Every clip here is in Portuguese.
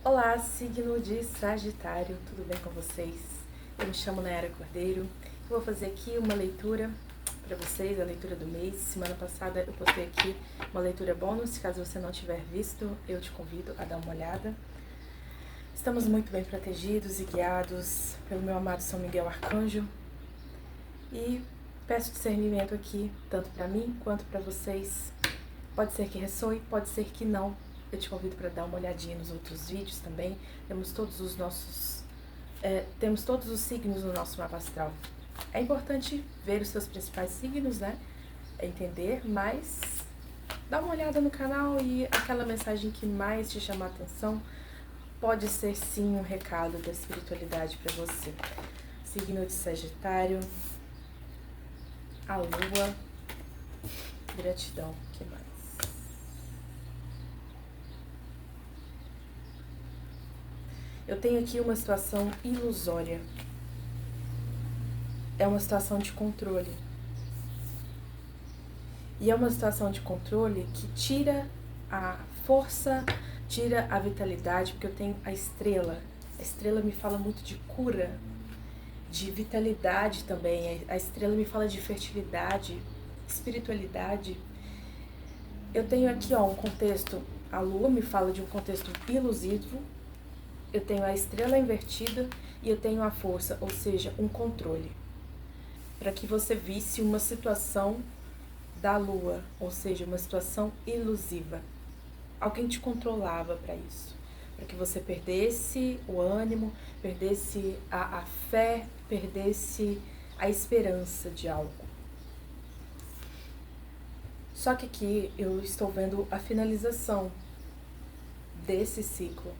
Olá, signo de Sagitário, tudo bem com vocês? Eu me chamo Nayara Cordeiro. Eu vou fazer aqui uma leitura para vocês, a leitura do mês. Semana passada eu postei aqui uma leitura bônus. Caso você não tiver visto, eu te convido a dar uma olhada. Estamos muito bem protegidos e guiados pelo meu amado São Miguel Arcanjo. E peço discernimento aqui, tanto para mim quanto para vocês. Pode ser que ressoe, pode ser que não. Eu te convido para dar uma olhadinha nos outros vídeos também. Temos todos os signos no nosso mapa astral. É importante ver os seus principais signos, né? Entender, mas dá uma olhada no canal e aquela mensagem que mais te chama a atenção pode ser sim um recado da espiritualidade para você. Signo de Sagitário, a Lua, gratidão, que mais? Eu tenho aqui uma situação ilusória. É uma situação de controle. E é uma situação de controle que tira a força, tira a vitalidade, porque eu tenho a estrela. A estrela me fala muito de cura, de vitalidade também. A estrela me fala de fertilidade, espiritualidade. Eu tenho aqui um contexto, a Lua me fala de um contexto ilusivo. Eu tenho a estrela invertida e eu tenho a força, ou seja, um controle. Para que você visse uma situação da Lua, ou seja, uma situação ilusiva. Alguém te controlava para isso. Para que você perdesse o ânimo, perdesse a fé, perdesse a esperança de algo. Só que aqui eu estou vendo a finalização desse ciclo.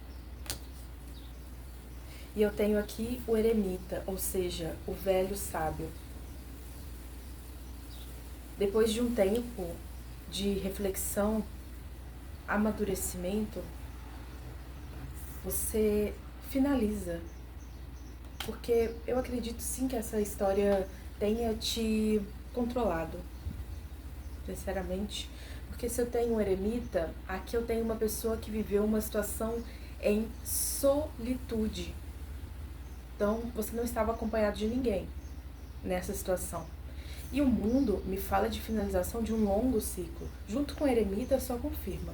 E eu tenho aqui o eremita, ou seja, o velho sábio. Depois de um tempo de reflexão, amadurecimento, você finaliza. Porque eu acredito sim que essa história tenha te controlado, sinceramente. Porque se eu tenho um eremita, aqui eu tenho uma pessoa que viveu uma situação em solitude. Então, você não estava acompanhado de ninguém nessa situação. E o mundo me fala de finalização de um longo ciclo. Junto com o eremita, só confirma.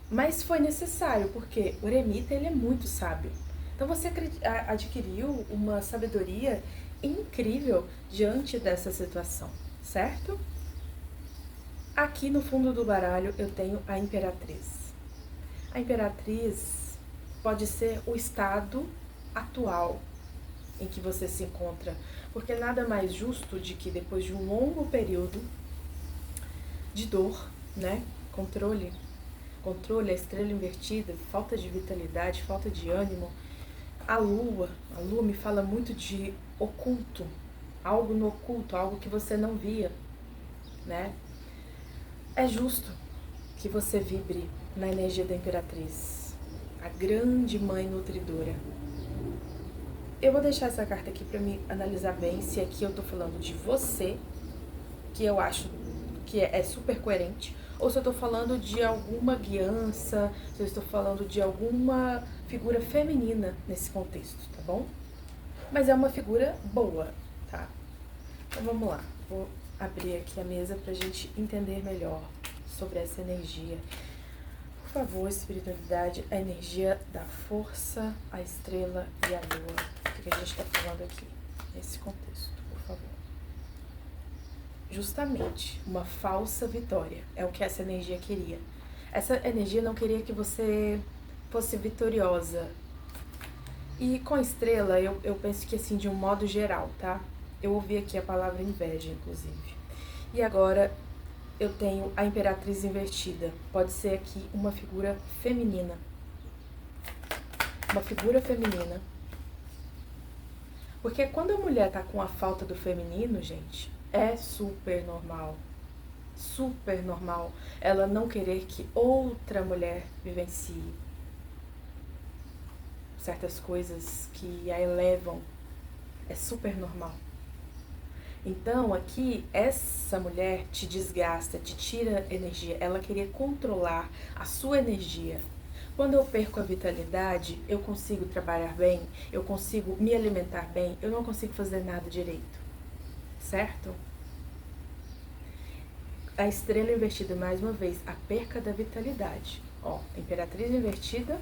Mas foi necessário, porque o eremita ele é muito sábio. Então, você adquiriu uma sabedoria incrível diante dessa situação, certo? Aqui no fundo do baralho eu tenho a Imperatriz. A Imperatriz pode ser o estado atual em que você se encontra, porque nada mais justo de que depois de um longo período de dor, né, controle, a estrela invertida, falta de vitalidade, falta de ânimo, a lua me fala muito de oculto, algo no oculto, algo que você não via, né? É justo que você vibre na energia da Imperatriz, a grande mãe nutridora. Eu vou deixar essa carta aqui para me analisar bem se aqui eu tô falando de você, que eu acho que é super coerente, ou se eu tô falando de alguma guiança, se eu estou falando de alguma figura feminina nesse contexto, tá bom? Mas é uma figura boa, tá? Então vamos lá, vou abrir aqui a mesa pra gente entender melhor sobre essa energia. Por favor, espiritualidade, a energia da força, a estrela e a lua. O que a gente está falando aqui, nesse contexto, por favor. Justamente, uma falsa vitória é o que essa energia queria. Essa energia não queria que você fosse vitoriosa. E com a estrela, eu penso que assim, de um modo geral, tá? Eu ouvi aqui a palavra inveja, inclusive. E agora eu tenho a Imperatriz invertida. Pode ser aqui uma figura feminina. Uma figura feminina. Porque quando a mulher tá com a falta do feminino, gente, é super normal. Super normal ela não querer que outra mulher vivencie certas coisas que a elevam. É super normal. Então, aqui, essa mulher te desgasta, te tira energia. Ela queria controlar a sua energia. Quando eu perco a vitalidade, eu consigo trabalhar bem, eu consigo me alimentar bem, eu não consigo fazer nada direito, certo? A estrela invertida, mais uma vez, a perca da vitalidade. Ó, Imperatriz invertida,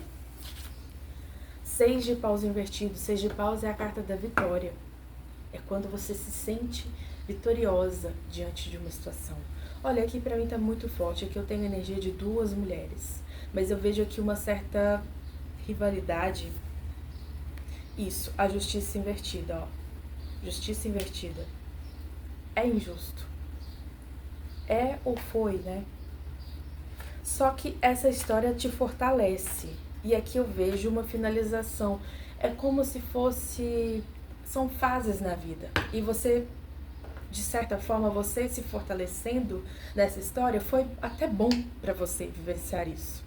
6 de paus invertido. 6 de paus é a carta da vitória. É quando você se sente vitoriosa diante de uma situação. Olha, aqui pra mim tá muito forte. Aqui eu tenho a energia de 2 mulheres. Mas eu vejo aqui uma certa rivalidade. Isso, a justiça invertida, ó. Justiça invertida. É injusto. É ou foi, né? Só que essa história te fortalece. E aqui eu vejo uma finalização. É como se fosse... São fases na vida. E você, de certa forma, você se fortalecendo nessa história, foi até bom pra você vivenciar isso.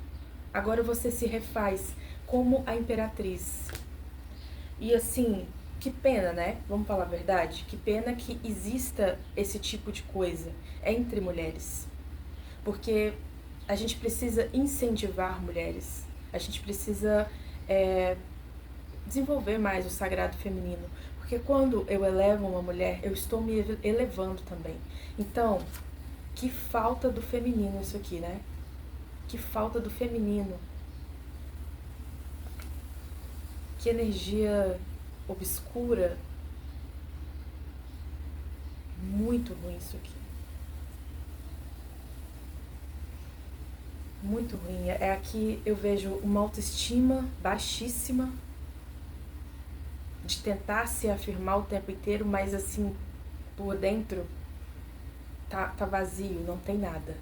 Agora você se refaz como a Imperatriz. E assim, que pena, né? Vamos falar a verdade? Que pena que exista esse tipo de coisa entre mulheres. Porque a gente precisa incentivar mulheres. A gente precisa desenvolver mais o sagrado feminino. Porque quando eu elevo uma mulher, eu estou me elevando também. Então, que falta do feminino isso aqui, né? Que falta do feminino. Que energia obscura. Muito ruim isso aqui. Muito ruim. É aqui eu vejo uma autoestima baixíssima, de tentar se afirmar o tempo inteiro, mas assim, por dentro tá vazio, não tem nada.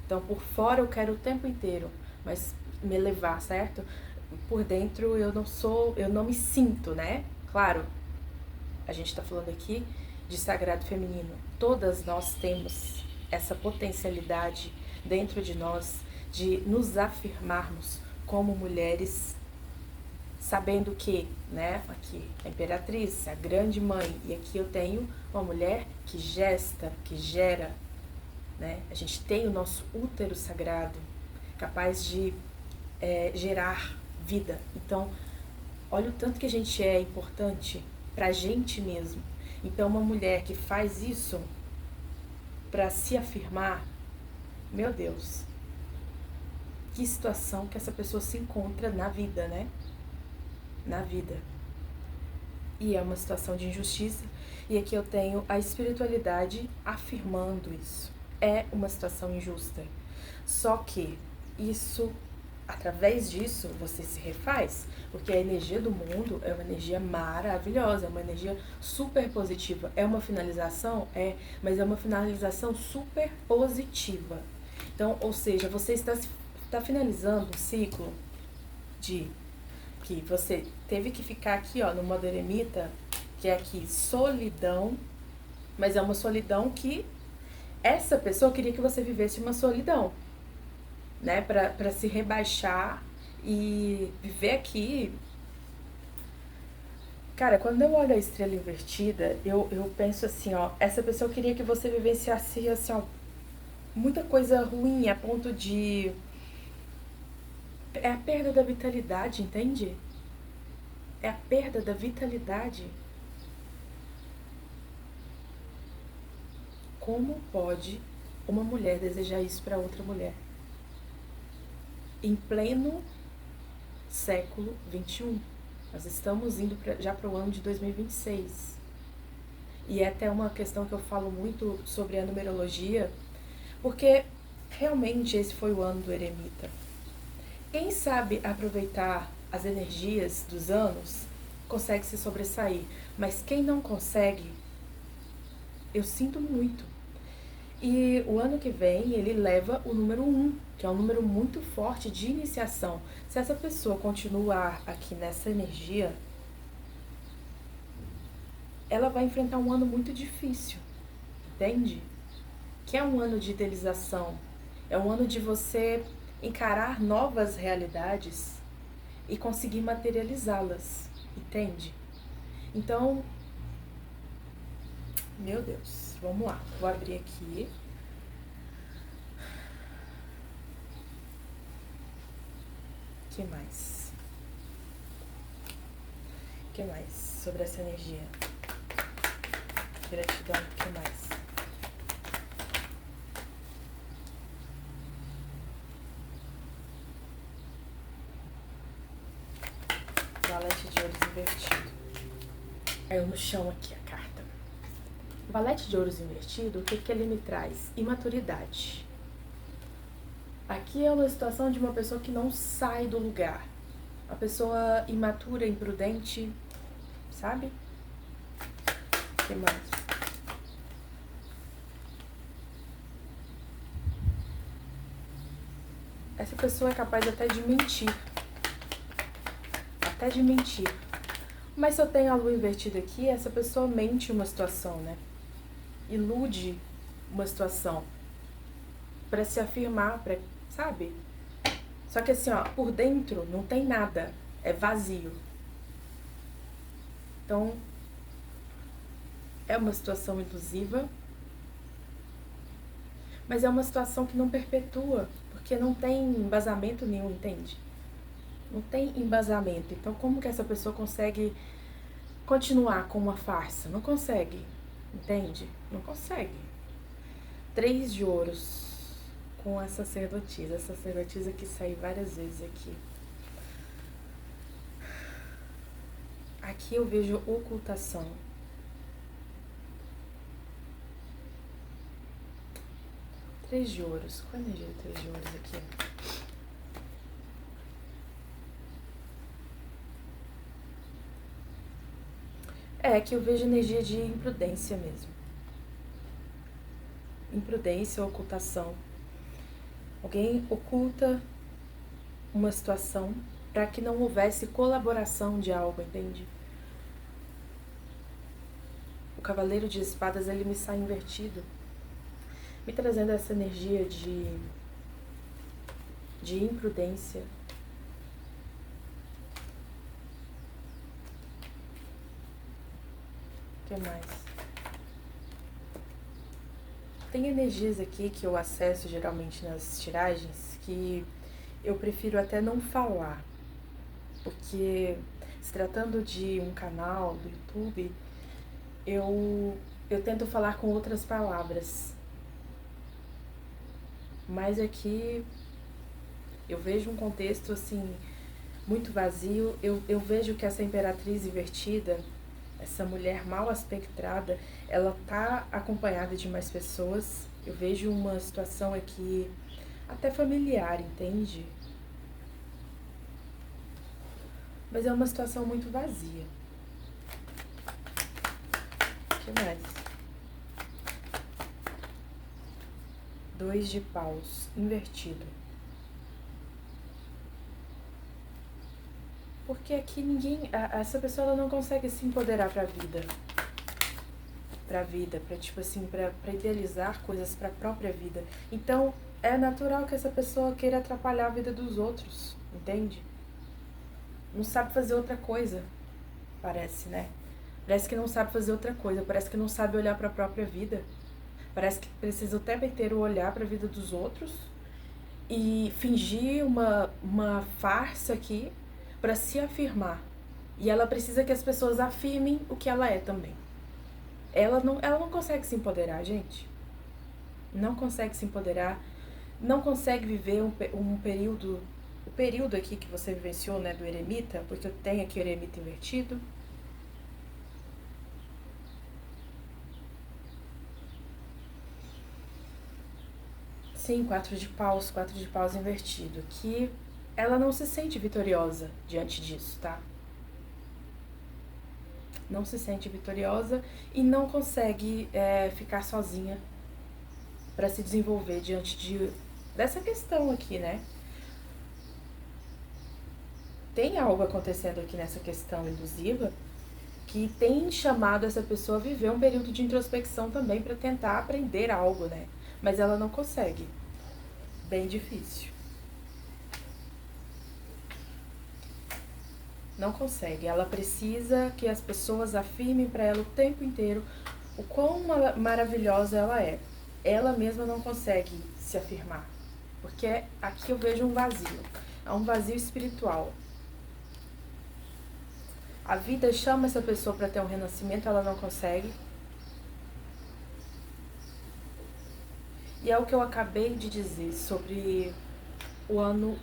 Então por fora eu quero o tempo inteiro, mas me elevar, certo? Por dentro eu não me sinto, né? Claro, a gente tá falando aqui de sagrado feminino. Todas nós temos essa potencialidade dentro de nós de nos afirmarmos como mulheres, sabendo que, né, aqui a Imperatriz, a grande mãe, e aqui eu tenho uma mulher que gesta, que gera, né? A gente tem o nosso útero sagrado, capaz de gerar vida. Então, olha o tanto que a gente é importante pra gente mesmo. Então, uma mulher que faz isso pra se afirmar, meu Deus, que situação que essa pessoa se encontra na vida, né? Na vida. E é uma situação de injustiça. E aqui eu tenho a espiritualidade afirmando isso. É uma situação injusta. Só que isso, através disso, você se refaz. Porque a energia do mundo é uma energia maravilhosa, é uma energia super positiva. É uma finalização? É, mas é uma finalização super positiva. Então, ou seja, você está finalizando um ciclo de que você teve que ficar aqui, ó, no modo eremita, que é aqui solidão, mas é uma solidão que essa pessoa queria que você vivesse uma solidão, né, pra se rebaixar e viver aqui. Cara, quando eu olho a estrela invertida, eu penso assim, ó, essa pessoa queria que você vivenciasse, assim, ó, muita coisa ruim a ponto de... É a perda da vitalidade, entende? É a perda da vitalidade. Como pode uma mulher desejar isso para outra mulher? Em pleno século XXI. Nós estamos indo já para o ano de 2026. E é até uma questão que eu falo muito sobre a numerologia, porque realmente esse foi o ano do eremita. Quem sabe aproveitar as energias dos anos consegue se sobressair, mas quem não consegue, eu sinto muito. E o ano que vem ele leva o número 1, que é um número muito forte de iniciação. Se essa pessoa continuar aqui nessa energia, ela vai enfrentar um ano muito difícil, entende? Que é um ano de idealização, é um ano de você encarar novas realidades e conseguir materializá-las, entende? Então, meu Deus, vamos lá, vou abrir aqui. que mais? O que mais sobre essa energia? Gratidão, o que mais? Valete de ouros invertido. Caiu no chão aqui a carta. Valete de ouros invertido, o que ele me traz? Imaturidade. Aqui é uma situação de uma pessoa que não sai do lugar. Uma pessoa imatura, imprudente, sabe? O que mais? Essa pessoa é capaz até de mentir. Até de mentir. Mas se eu tenho a lua invertida aqui, essa pessoa mente uma situação, né? Ilude uma situação pra se afirmar, sabe? Só que assim, ó, por dentro não tem nada, é vazio. Então, é uma situação ilusiva, mas é uma situação que não perpetua, porque não tem embasamento nenhum, entende? Não tem embasamento. Então, como que essa pessoa consegue continuar com uma farsa? Não consegue, entende? Não consegue. 3 de ouros com a sacerdotisa. A sacerdotisa que saiu várias vezes aqui. Aqui eu vejo ocultação. Três de ouros. Qual a energia do 3 de ouros aqui? É, que eu vejo energia de imprudência mesmo. Imprudência, ocultação. Alguém oculta uma situação para que não houvesse colaboração de algo, entende? O Cavaleiro de Espadas, ele me sai invertido, me trazendo essa energia de imprudência. O que mais? Tem energias aqui que eu acesso geralmente nas tiragens que eu prefiro até não falar, porque se tratando de um canal do YouTube, eu tento falar com outras palavras. Mas aqui eu vejo um contexto assim muito vazio. Eu vejo que essa imperatriz invertida, essa mulher mal aspectada, ela tá acompanhada de mais pessoas. Eu vejo uma situação aqui até familiar, entende? Mas é uma situação muito vazia. O que mais? 2 de paus, invertido. Porque aqui essa pessoa ela não consegue se empoderar pra vida. Pra tipo assim, pra idealizar coisas pra própria vida. Então, é natural que essa pessoa queira atrapalhar a vida dos outros, entende? Não sabe fazer outra coisa, parece, né? Parece que não sabe fazer outra coisa, parece que não sabe olhar pra própria vida. Parece que precisa o tempo inteiro olhar pra vida dos outros e fingir uma farsa aqui pra se afirmar. E ela precisa que as pessoas afirmem o que ela é também. Ela não consegue se empoderar, gente. Não consegue se empoderar, não consegue viver um período, o período aqui que você vivenciou, né, do eremita, porque eu tenho aqui o eremita invertido. Sim, 4 de paus invertido, que ela não se sente vitoriosa diante disso, tá? Não se sente vitoriosa e não consegue ficar sozinha para se desenvolver diante dessa questão aqui, né? Tem algo acontecendo aqui nessa questão ilusiva que tem chamado essa pessoa a viver um período de introspecção também para tentar aprender algo, né? Mas ela não consegue. Bem difícil. Não consegue. Ela precisa que as pessoas afirmem para ela o tempo inteiro o quão maravilhosa ela é. Ela mesma não consegue se afirmar. Porque aqui eu vejo um vazio. É um vazio espiritual. A vida chama essa pessoa para ter um renascimento, ela não consegue. E é o que eu acabei de dizer sobre o ano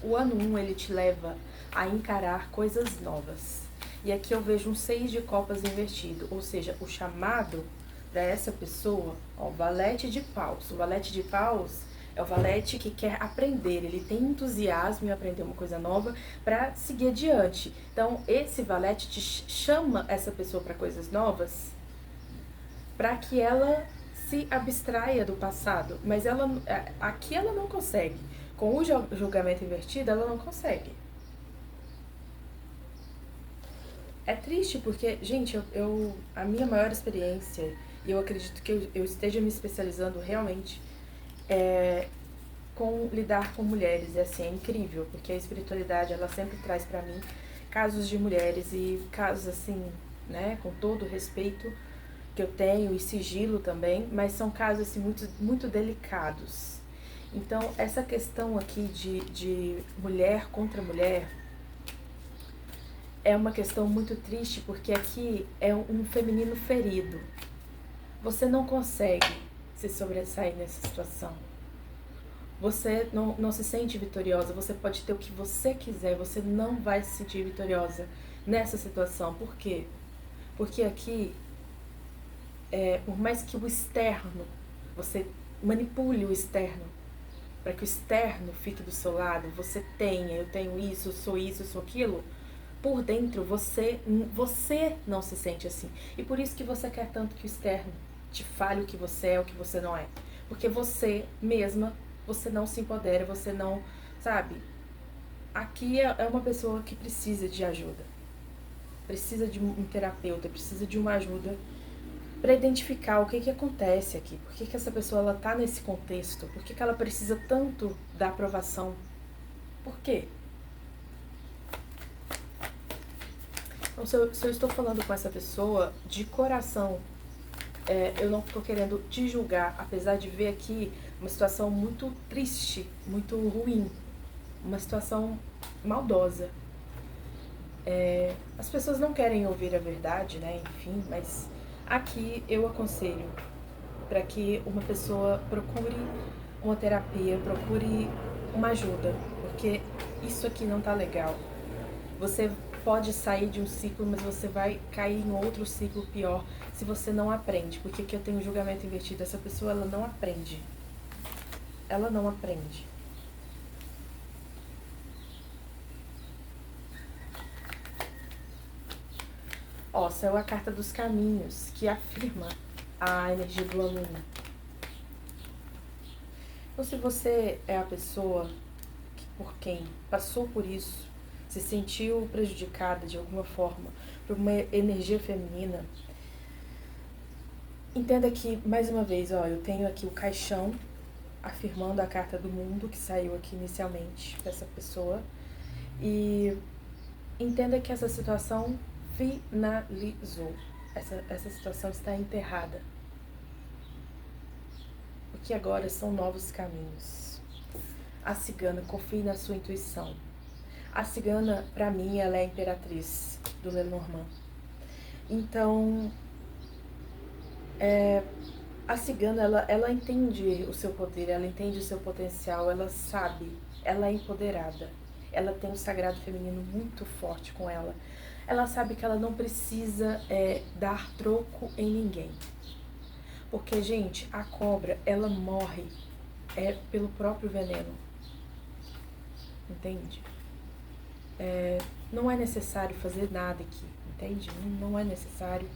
1. O ano 1, ele te leva a encarar coisas novas. E aqui eu vejo um 6 de copas invertido, ou seja, o chamado para essa pessoa, ó, o valete de paus. O valete de paus é o valete que quer aprender, ele tem entusiasmo em aprender uma coisa nova para seguir adiante. Então, esse valete te chama essa pessoa para coisas novas, para que ela se abstraia do passado, mas aqui ela não consegue. Com o julgamento invertido, ela não consegue. É triste porque, gente, a minha maior experiência, e eu acredito que eu esteja me especializando realmente, com lidar com mulheres. E assim, é incrível, porque a espiritualidade, ela sempre traz pra mim casos de mulheres e casos assim, né, com todo o respeito que eu tenho e sigilo também, mas são casos assim muito, muito delicados. Então, essa questão aqui de mulher contra mulher é uma questão muito triste, porque aqui é um feminino ferido. Você não consegue se sobressair nessa situação. Você não se sente vitoriosa, você pode ter o que você quiser, você não vai se sentir vitoriosa nessa situação. Por quê? Porque aqui, por mais que o externo, você manipule o externo, para que o externo fique do seu lado, você tenha, eu tenho isso, eu sou aquilo, por dentro você não se sente assim. E por isso que você quer tanto que o externo te fale o que você é, o que você não é. Porque você mesma, você não se empodera, você não, sabe? Aqui é uma pessoa que precisa de ajuda. Precisa de um terapeuta, precisa de uma ajuda para identificar o que acontece aqui. Por que essa pessoa ela tá nesse contexto? Por que ela precisa tanto da aprovação? Por quê? Então, se eu estou falando com essa pessoa de coração, eu não estou querendo te julgar, apesar de ver aqui uma situação muito triste, muito ruim, uma situação maldosa. As pessoas não querem ouvir a verdade, né? Enfim, mas aqui eu aconselho para que uma pessoa procure uma terapia, procure uma ajuda, porque isso aqui não tá legal. Você pode sair de um ciclo, mas você vai cair em outro ciclo pior se você não aprende. Porque aqui eu tenho um julgamento invertido. Essa pessoa, ela não aprende. Ela não aprende. Ó, saiu a carta dos caminhos, que afirma a energia do ano 1. Então, se você é a pessoa por quem passou por isso, se sentiu prejudicada de alguma forma por uma energia feminina, entenda que, mais uma vez, ó, eu tenho aqui o caixão afirmando a carta do mundo que saiu aqui inicialmente dessa pessoa, e entenda que essa situação finalizou. Essa situação está enterrada. Porque agora são novos caminhos. A cigana, confie na sua intuição. A cigana, pra mim, ela é a imperatriz do Lenormand. Então, a cigana, ela entende o seu poder, ela entende o seu potencial, ela sabe, ela é empoderada. Ela tem um sagrado feminino muito forte com ela. Ela sabe que ela não precisa dar troco em ninguém. Porque, gente, a cobra, ela morre pelo próprio veneno. Entende? Não é necessário fazer nada aqui, entende? Não é necessário.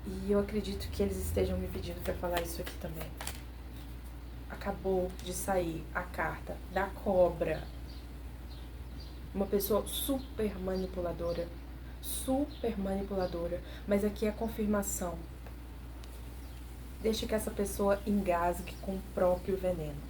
E eu acredito que eles estejam me pedindo para falar isso aqui também. Acabou de sair a carta da cobra. Uma pessoa super manipuladora, mas aqui é a confirmação. Deixe que essa pessoa engasgue com o próprio veneno.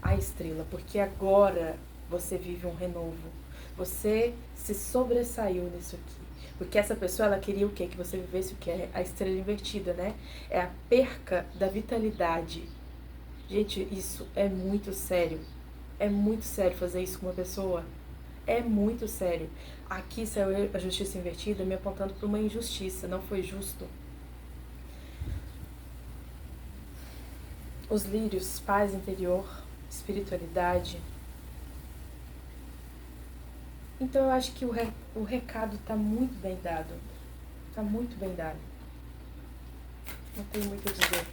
A estrela, porque agora você vive um renovo. Você se sobressaiu nisso aqui. Porque essa pessoa, ela queria o quê? Que você vivesse o que é a estrela invertida, né? É a perca da vitalidade. Gente, isso é muito sério. É muito sério fazer isso com uma pessoa. É muito sério. Aqui saiu a justiça invertida me apontando para uma injustiça. Não foi justo. Os lírios, paz interior, espiritualidade. Então eu acho que o recado está muito bem dado. Está muito bem dado. Não tem muito a dizer.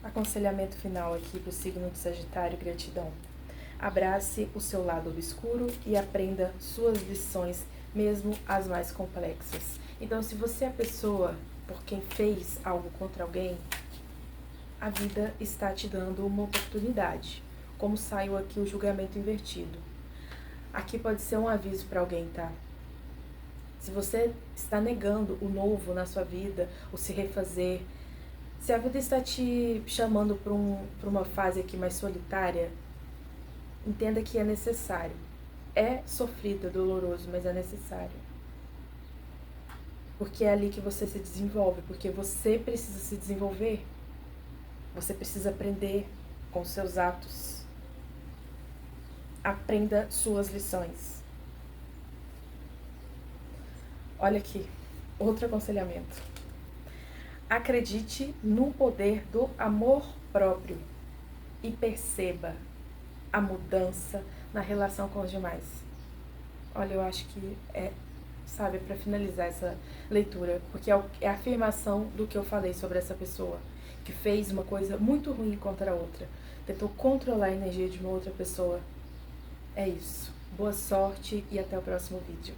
Aconselhamento final aqui para o signo de Sagitário, gratidão. Abrace o seu lado obscuro e aprenda suas lições, mesmo as mais complexas. Então, se você é a pessoa por quem fez algo contra alguém, a vida está te dando uma oportunidade. Como saiu aqui o julgamento invertido. Aqui pode ser um aviso para alguém, tá? Se você está negando o novo na sua vida, o se refazer, se a vida está te chamando para uma fase aqui mais solitária, entenda que é necessário. É sofrido, é doloroso, mas é necessário. Porque é ali que você se desenvolve, porque você precisa se desenvolver. Você precisa aprender com os seus atos. Aprenda suas lições. Olha aqui, outro aconselhamento. Acredite no poder do amor próprio e perceba a mudança na relação com os demais. Olha, eu acho que sabe, para finalizar essa leitura, porque é a afirmação do que eu falei sobre essa pessoa, que fez uma coisa muito ruim contra a outra, tentou controlar a energia de uma outra pessoa. É isso. Boa sorte e até o próximo vídeo.